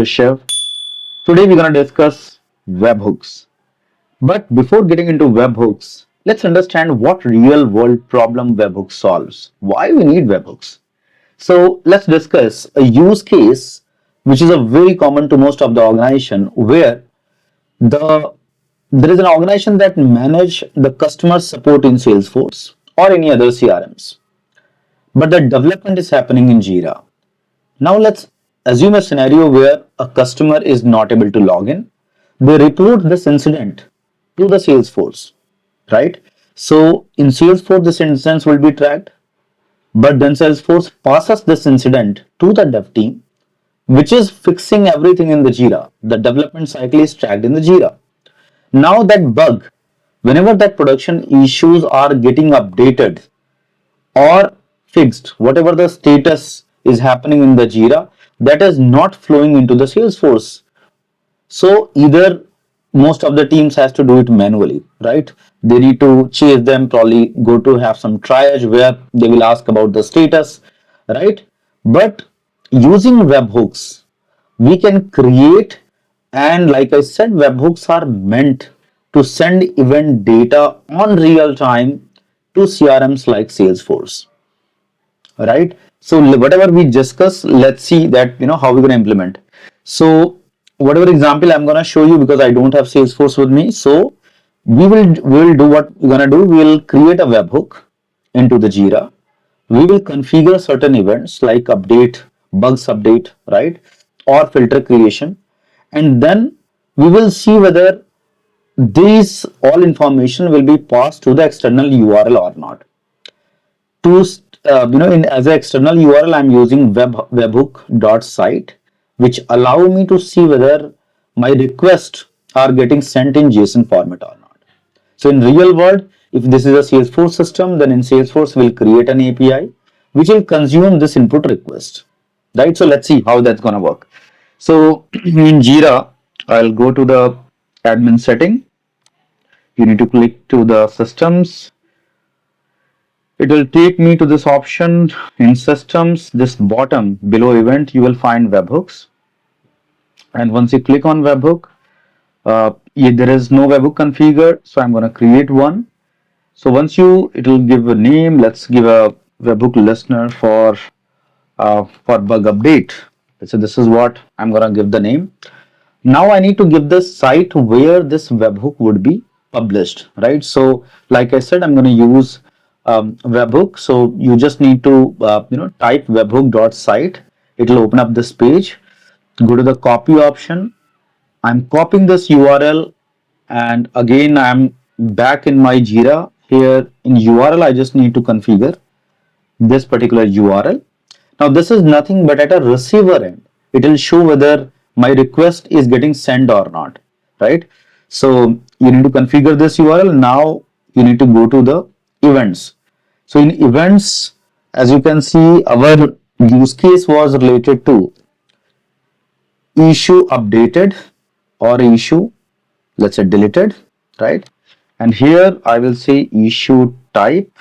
Shiv. Today we're going to discuss webhooks. But before getting into webhooks, let's understand what real world problem webhooks solves. Why we need webhooks. So let's discuss a use case which is a very common to most of the organization where the there is an organization that manage the customer support in Salesforce or any other CRMs. But the development is happening in Jira. Now let's assume a scenario where a customer is not able to log in. They report this incident to the Salesforce, right? So in Salesforce, this instance will be tracked, but then Salesforce passes this incident to the dev team, which is fixing everything in the Jira. The development cycle is tracked in the Jira. Now that bug, whenever that production issues are getting updated or fixed, whatever the status is happening in the Jira, that is not flowing into the Salesforce. So either most of the teams has to do it manually, right? They need to chase them, probably go to have some triage where they will ask about the status, right? But using webhooks, we can create, and like I said, webhooks are meant to send event data on real time to CRMs like Salesforce, right? So whatever we discuss, let's see that how we're going to implement. So whatever example I'm going to show you, because I don't have Salesforce with me, so we will do what we're going to do. We'll create a webhook into the Jira. We will configure certain events like update, bugs update, right, or filter creation, and then we will see whether these all information will be passed to the external URL or not. To in as an external URL, I'm using webhook.site, which allow me to see whether my requests are getting sent in JSON format or not. So in real world, if this is a Salesforce system, then in Salesforce we'll create an API which will consume this input request, right? So let's see how that's gonna work. So in Jira, I'll go to the admin setting. You need to click to the systems. It will take me to this option in systems. This bottom below event, you will find webhooks. And once you click on webhook, there is no webhook configured. So I'm going to create one. So once it will give a name. Let's give a webhook listener for bug update. So this is what I'm going to give the name. Now I need to give the site where this webhook would be published, right? So like I said, I'm going to use webhook. So you just need to type webhook.site. It will open up this page. Go to the copy option. I'm copying this URL, and again I'm back in my Jira. Here in URL, I just need to configure this particular URL. Now this is nothing but at a receiver end. It will show whether my request is getting sent or not, right? So you need to configure this URL. Now you need to go to the events. So in events, as you can see, our use case was related to issue updated or issue, let's say deleted, right? And here I will say issue type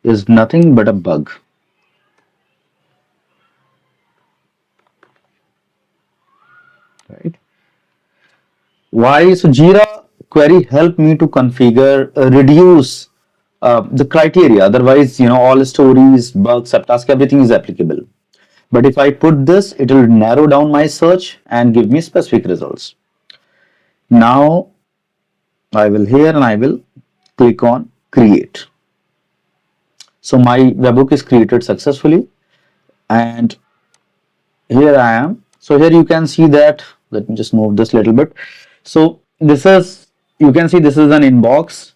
is nothing but a bug. Right? Why? So Jira query help me to configure, reduce the criteria. Otherwise, all stories, bugs, subtask, everything is applicable. But if I put this, it will narrow down my search and give me specific results. Now I will here and I will click on create. So my webhook is created successfully, and here I am. So here you can see that, let me just move this a little bit. So this is, you can see this is an inbox.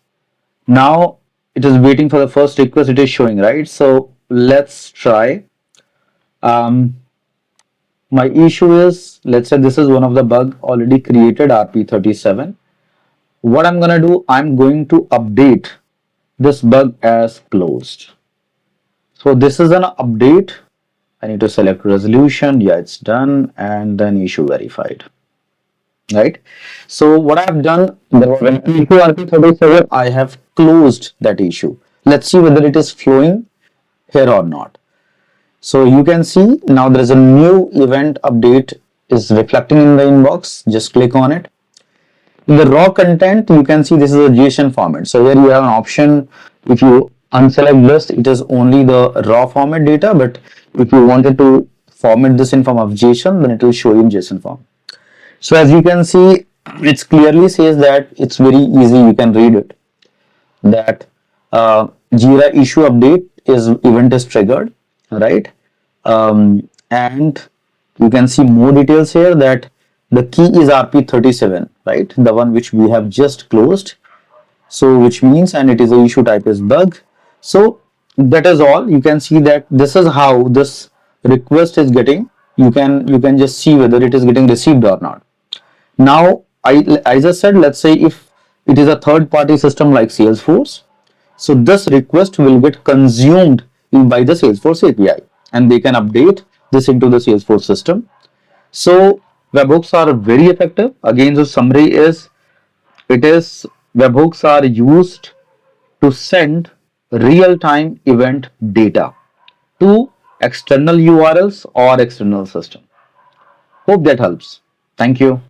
Now it is waiting for the first request. It is showing, right? So let's try. My issue is, let's say this is one of the bug already created, RP37. What I'm going to do, I'm going to update this bug as closed. So this is an update. I need to select resolution. Yeah, it's done. And then issue verified. Right. So what I've done, when issue RP37, I have closed that issue. Let's see whether it is flowing here or not. So you can see now there is a new event update is reflecting in the inbox. Just click on it. In the raw content, you can see this is a JSON format. So here you have an option. If you unselect this, it is only the raw format data. But if you wanted to format this in form of JSON, then it will show you in JSON form. So as you can see, it clearly says that it's very easy. You can read it. That Jira issue update is event is triggered, right? And you can see more details here that the key is RP37, right? The one which we have just closed. So which means, and it is a issue type is bug. So that is all. You can see that this is how this request is getting. You can just see whether it is getting received or not. Now, I just said, let's say if it is a third party system like Salesforce, so this request will get consumed by the Salesforce API and they can update this into the Salesforce system. So webhooks are very effective. Again, the summary is it is webhooks are used to send real-time event data to external URLs or external system. Hope that helps. Thank you.